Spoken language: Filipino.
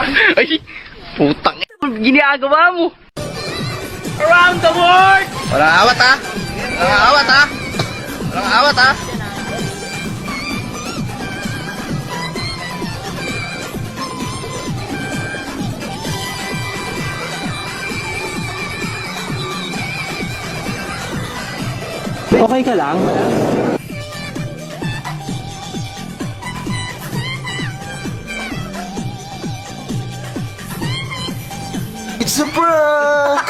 Ay, putang ginagawa mo. Around the world! Walang awat ha? Walang awat ha? Walang awat ha? Okay ka lang? It's a prank!